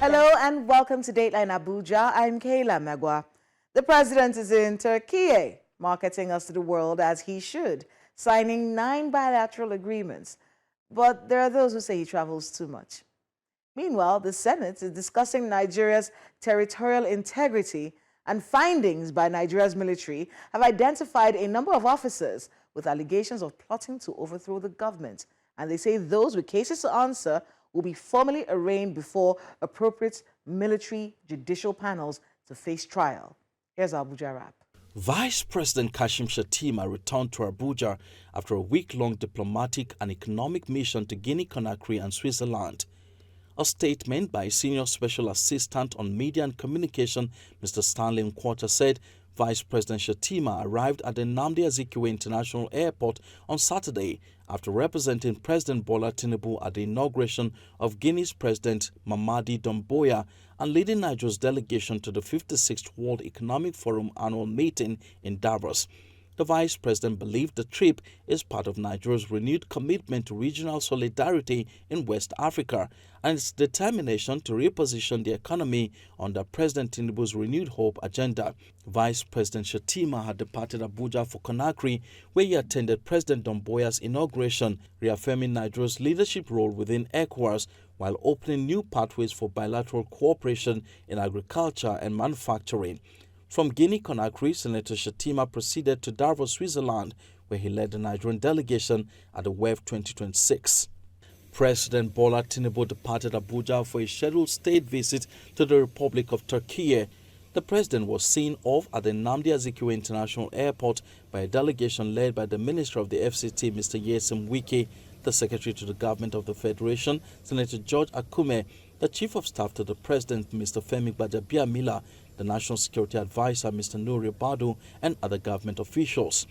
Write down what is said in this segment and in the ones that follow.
Hello and welcome to Dateline Abuja. I'm Kayla Megwa. The president is in Turkey, marketing us to the world as he should, signing 9 bilateral agreements. But there are those who say he travels too much. Meanwhile, the Senate is discussing Nigeria's territorial integrity, and findings by Nigeria's military have identified a number of officers with allegations of plotting to overthrow the government. And they say those with cases to answer will be formally arraigned before appropriate military judicial panels to face trial. Here's our Abuja wrap. Vice President Kashim Shettima returned to Abuja after a week-long diplomatic and economic mission to Guinea-Conakry and Switzerland. A statement by Senior Special Assistant on Media and Communication, Mr. Stanley Nkwata, said Vice President Shettima arrived at the Nnamdi Azikiwe International Airport on Saturday after representing President Bola Tinubu at the inauguration of Guinea's President Mamadi Doumbouya and leading Nigeria's delegation to the 56th World Economic Forum annual meeting in Davos. The Vice President believed the trip is part of Nigeria's renewed commitment to regional solidarity in West Africa and its determination to reposition the economy under President Tinubu's renewed hope agenda. Vice President Shettima had departed Abuja for Conakry, where he attended President Doumbouya's inauguration, reaffirming Nigeria's leadership role within ECOWAS while opening new pathways for bilateral cooperation in agriculture and manufacturing. From Guinea-Conakry, Senator Shettima proceeded to Davos, Switzerland, where he led the Nigerian delegation at the WEF 2026. President Bola Tinubu departed Abuja for a scheduled state visit to the Republic of Turkey. The president was seen off at the Nnamdi Azikiwe International Airport by a delegation led by the Minister of the FCT, Mr. Wike, the Secretary to the Government of the Federation, Senator George Akume, the Chief of Staff to the President, Mr. Femi Gbajabiamila, the National Security Advisor, Mr. Nuri Badu, and other government officials.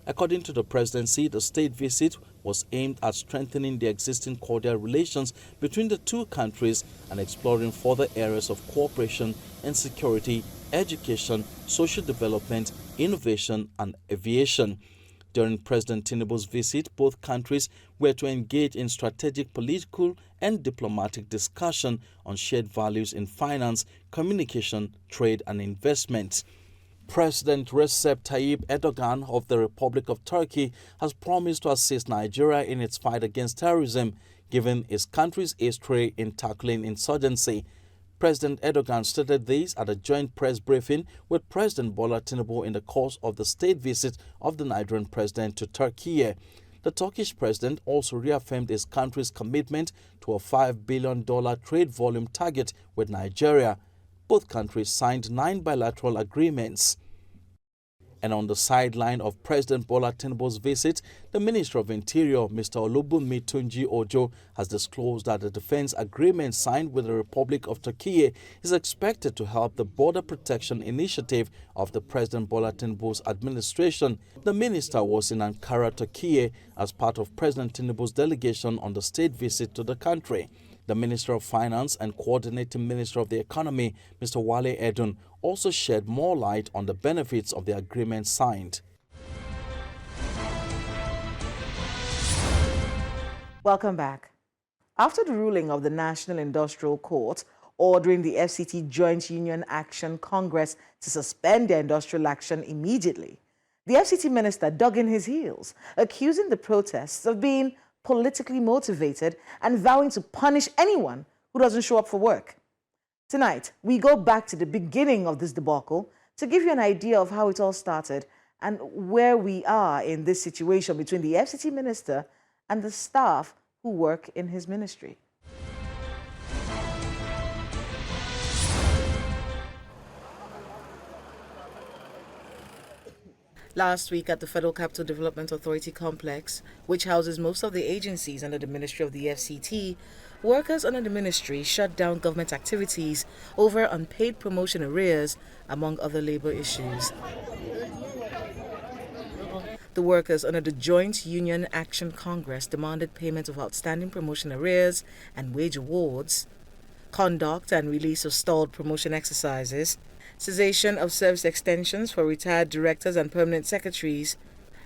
According to the presidency, the state visit was aimed at strengthening the existing cordial relations between the two countries and exploring further areas of cooperation in security, education, social development, innovation, and aviation. During President Tinubu's visit, both countries were to engage in strategic political and diplomatic discussion on shared values in finance, communication, trade, and investment. President Recep Tayyip Erdogan of the Republic of Turkey has promised to assist Nigeria in its fight against terrorism, given his country's history in tackling insurgency. President Erdogan stated this at a joint press briefing with President Bola Tinubu in the course of the state visit of the Nigerian president to Turkey. The Turkish president also reaffirmed his country's commitment to a $5 billion trade volume target with Nigeria. Both countries signed 9 bilateral agreements. And on the sideline of President Bola Tinubu's visit, the Minister of Interior, Mr. Olubunmi Tunji Ojo, has disclosed that the defense agreement signed with the Republic of Turkey is expected to help the border protection initiative of the President Bola Tinubu's administration. The minister was in Ankara, Turkey, as part of President Tinubu's delegation on the state visit to the country. The Minister of Finance and Coordinating Minister of the Economy, Mr. Wale Edun, also shed more light on the benefits of the agreement signed. Welcome back. After the ruling of the National Industrial Court ordering the FCT Joint Union Action Congress to suspend their industrial action immediately, the FCT minister dug in his heels, accusing the protests of being politically motivated and vowing to punish anyone who doesn't show up for work. Tonight, we go back to the beginning of this debacle to give you an idea of how it all started and where we are in this situation between the FCT minister and the staff who work in his ministry. Last week at the Federal Capital Development Authority complex, which houses most of the agencies under the Ministry of the FCT, workers under the ministry shut down government activities over unpaid promotion arrears, among other labor issues. The workers under the Joint Union Action Congress demanded payment of outstanding promotion arrears and wage awards, conduct and release of stalled promotion exercises, cessation of service extensions for retired directors and permanent secretaries,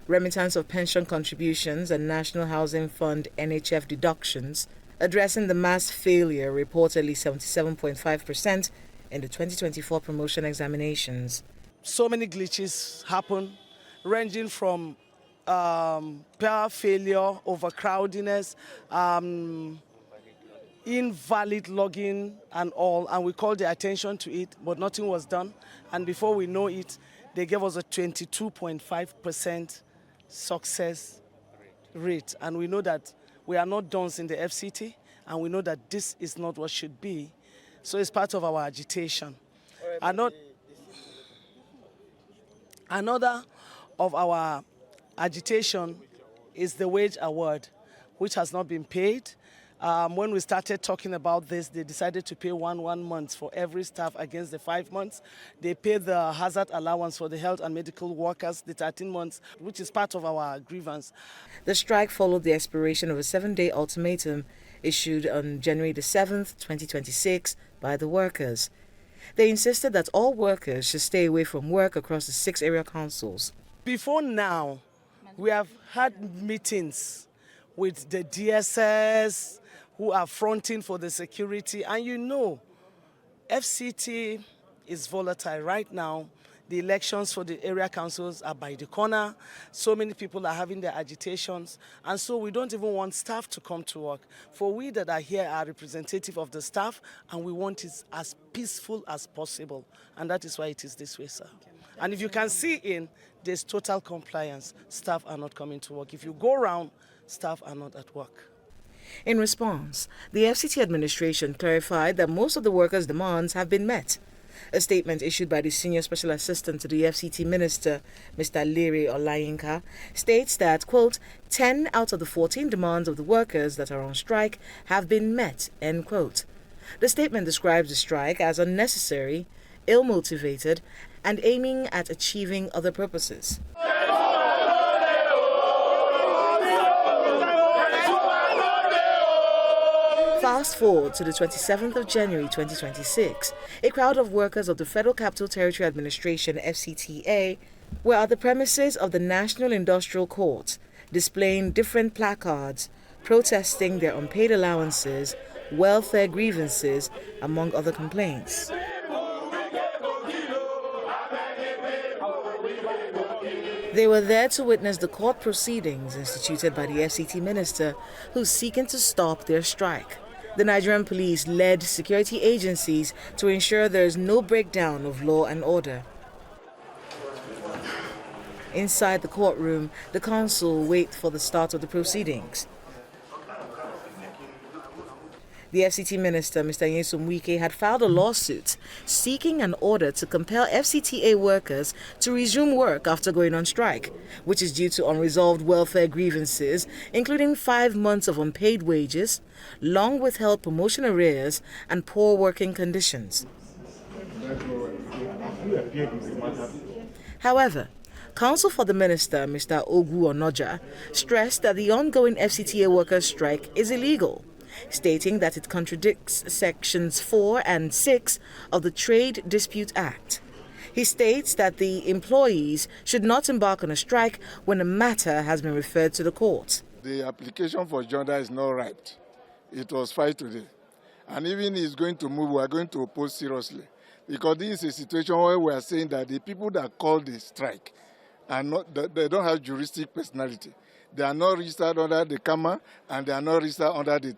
remittance of pension contributions and National Housing Fund NHF deductions, addressing the mass failure, reportedly 77.5% in the 2024 promotion examinations. So many glitches happen, ranging from power failure, overcrowdedness, invalid logging and all, and we called their attention to it, but nothing was done. And before we know it, they gave us a 22.5% success rate. And we know that we are not done in the FCT, and we know that this is not what should be. So it's part of our agitation. Another of our agitation is the wage award, which has not been paid. When we started talking about this, they decided to pay one month for every staff against the 5 months. They paid the hazard allowance for the health and medical workers, the 13 months, which is part of our grievance. The strike followed the expiration of a 7-day ultimatum issued on January the 7th, 2026 by the workers. They insisted that all workers should stay away from work across the 6 area councils. Before now, we have had meetings with the DSS who are fronting for the security. And you know, FCT is volatile right now. The elections for the area councils are by the corner. So many people are having their agitations. And so we don't even want staff to come to work. For we that are here are representative of the staff, and we want it as peaceful as possible. And that is why it is this way, sir. And if you can see there's total compliance. Staff are not coming to work. If you go around, staff are not at work. In response, the FCT administration clarified that most of the workers' demands have been met. A statement issued by the Senior Special Assistant to the FCT Minister, Mr. Lere Olayinka, states that, quote, 10 out of the 14 demands of the workers that are on strike have been met, end quote. The statement describes the strike as unnecessary, ill-motivated, and aiming at achieving other purposes. Fast forward to the 27th of January 2026, a crowd of workers of the Federal Capital Territory Administration, FCTA, were at the premises of the National Industrial Court, displaying different placards, protesting their unpaid allowances, welfare grievances, among other complaints. They were there to witness the court proceedings instituted by the FCT minister, who's seeking to stop their strike. The Nigerian police led security agencies to ensure there is no breakdown of law and order. Inside the courtroom, the counsel wait for the start of the proceedings. The FCT minister, Mr. Wike, had filed a lawsuit seeking an order to compel FCTA workers to resume work after going on strike, which is due to unresolved welfare grievances, including 5 months of unpaid wages, long withheld promotion arrears, and poor working conditions. However, counsel for the minister, Mr. Ogu Onoja, stressed that the ongoing FCTA workers' strike is illegal, stating that it contradicts Sections 4 and 6 of the Trade Dispute Act. He states that the employees should not embark on a strike when a matter has been referred to the court. The application for joinder is not ripe. It was filed today. And even if it's going to move, we are going to oppose seriously. Because this is a situation where we are saying that the people that called the strike are not, they don't have juristic personality. They are not registered under the CAMA, and they are not registered under the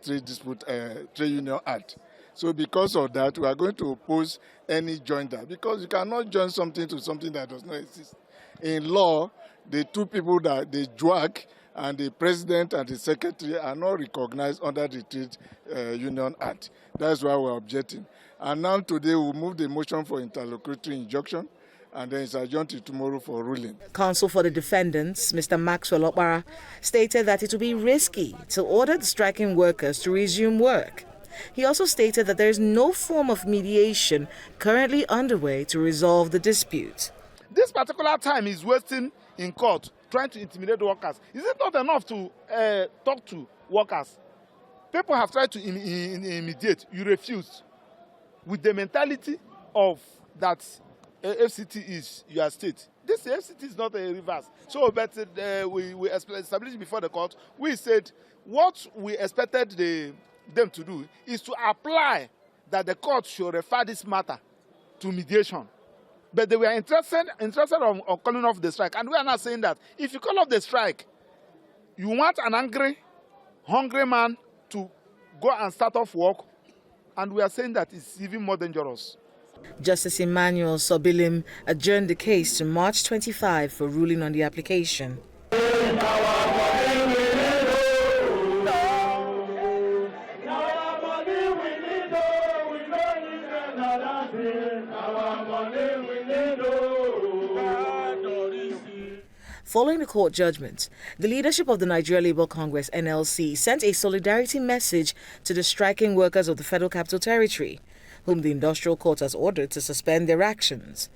Trade Union Act. So because of that, we are going to oppose any joinder, because you cannot join something to something that does not exist. In law, the two people that the JWAC and the president and the secretary are not recognized under the Trade Union Act. That's why we're objecting. And now today we'll move the motion for interlocutory injunction, and then it's adjourned to tomorrow for ruling. Counsel for the defendants, Mr. Maxwell Okpara, stated that it would be risky to order the striking workers to resume work. He also stated that there is no form of mediation currently underway to resolve the dispute. This particular time is wasting in court trying to intimidate workers. Is it not enough to talk to workers? People have tried to mediate. You refuse. With the mentality of that FCT is your state. This FCT is not a reverse. So, but we established before the court, we said what we expected the them to do is to apply that the court should refer this matter to mediation. But they were interested on calling off the strike. And we are not saying that if you call off the strike, you want an angry, hungry man to go and start off work. And we are saying that it's even more dangerous. Justice Emmanuel Sobilim adjourned the case to March 25 for ruling on the application. Following the court judgment, the leadership of the Nigeria Labour Congress (NLC) sent a solidarity message to the striking workers of the Federal Capital Territory, whom the Industrial Court has ordered to suspend their actions.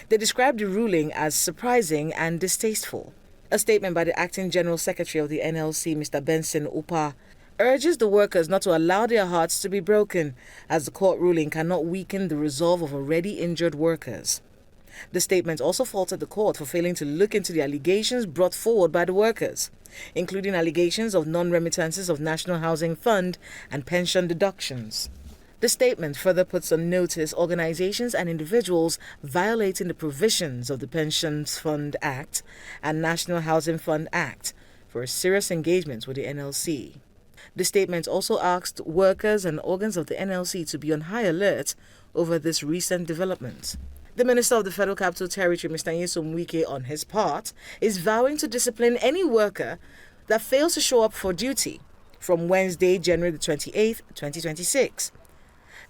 They described the ruling as surprising and distasteful. A statement by the Acting General Secretary of the NLC, Mr. Benson Upa, urges the workers not to allow their hearts to be broken, as the court ruling cannot weaken the resolve of already injured workers. The statement also faulted the court for failing to look into the allegations brought forward by the workers, including allegations of non-remittances of National Housing Fund and pension deductions. The statement further puts on notice organizations and individuals violating the provisions of the Pensions Fund Act and National Housing Fund Act for a serious engagement with the NLC. The statement also asked workers and organs of the NLC to be on high alert over this recent development. The Minister of the Federal Capital Territory, Mr. Wike, on his part, is vowing to discipline any worker that fails to show up for duty from Wednesday, January the 28th, 2026.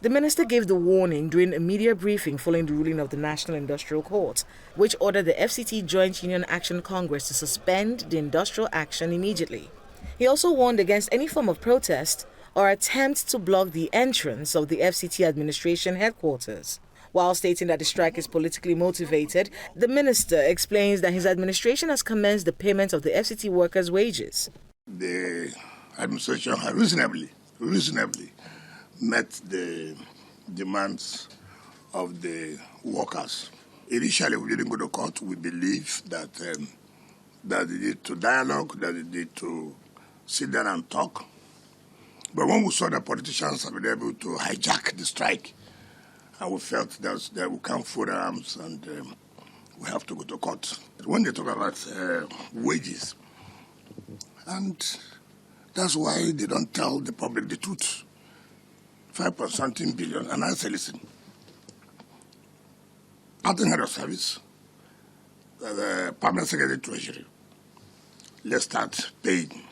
The minister gave the warning during a media briefing following the ruling of the National Industrial Court, which ordered the FCT Joint Union Action Congress to suspend the industrial action immediately. He also warned against any form of protest or attempt to block the entrance of the FCT administration headquarters. While stating that the strike is politically motivated, the minister explains that his administration has commenced the payment of the FCT workers' wages. The administration has reasonably met the demands of the workers. Initially, we didn't go to court. We believe that they need to dialogue, that they need to sit down and talk. But when we saw that politicians have been able to hijack the strike, and we felt that we can't fold our arms and we have to go to court. When they talk about wages, and that's why they don't tell the public the truth. 5.something billion, and I say, listen, acting head of service, the permanent secretary treasury, let's start paying.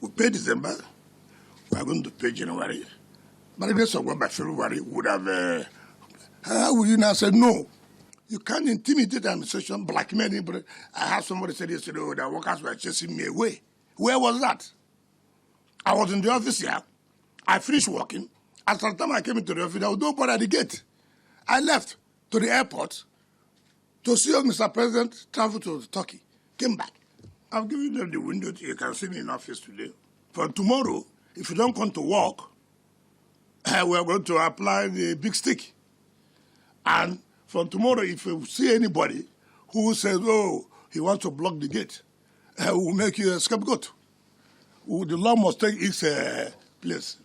We pay December, we are going to pay January. But if they by February, would have, how would you now say no? You can't intimidate the administration, blackmail anybody. I had somebody say yesterday, oh, the workers were chasing me away. Where was that? I was in the office here. I finished working. After the time I came into the office, there was nobody at the gate. I left to the airport to see if Mr. President traveled to Turkey. Came back. I've given them the window. You can see me in office today. For tomorrow, if you don't come to work, we are going to apply the big stick. And from tomorrow, if you see anybody who says, oh, he wants to block the gate, we'll make you a scapegoat. The law must take its place.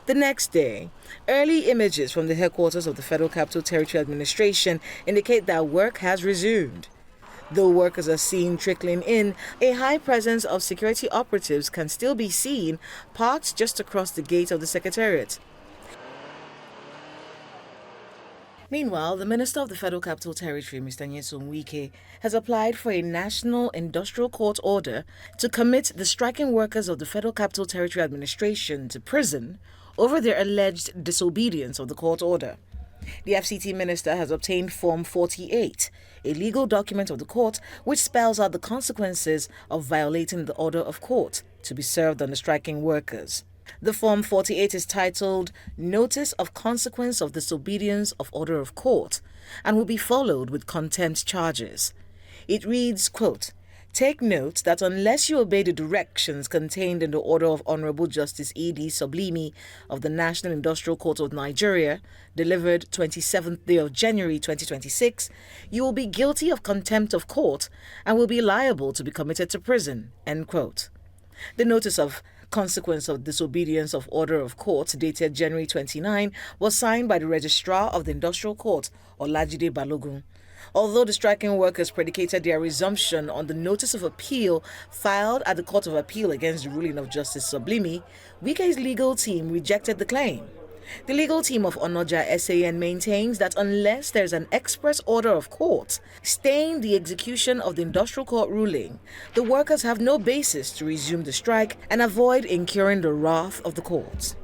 The next day, early images from the headquarters of the Federal Capital Territory Administration indicate that work has resumed. Though workers are seen trickling in, a high presence of security operatives can still be seen parked just across the gate of the Secretariat. Meanwhile, the Minister of the Federal Capital Territory, Mr. Wike, has applied for a National Industrial Court order to commit the striking workers of the Federal Capital Territory Administration to prison over their alleged disobedience of the court order. The FCT minister has obtained Form 48, a legal document of the court which spells out the consequences of violating the order of court to be served on the striking workers. The Form 48 is titled Notice of Consequence of Disobedience of Order of Court and will be followed with contempt charges. It reads, quote, "Take note that unless you obey the directions contained in the order of Honorable Justice E.D. Sublimi of the National Industrial Court of Nigeria, delivered 27th day of January 2026, you will be guilty of contempt of court and will be liable to be committed to prison." End quote. The notice of consequence of disobedience of order of court dated January 29 was signed by the Registrar of the Industrial Court, Olajide Balogun. Although the striking workers predicated their resumption on the notice of appeal filed at the Court of Appeal against the ruling of Justice Sublimi, Wike's legal team rejected the claim. The legal team of Onoja SAN maintains that unless there's an express order of court staying the execution of the industrial court ruling, the workers have no basis to resume the strike and avoid incurring the wrath of the courts.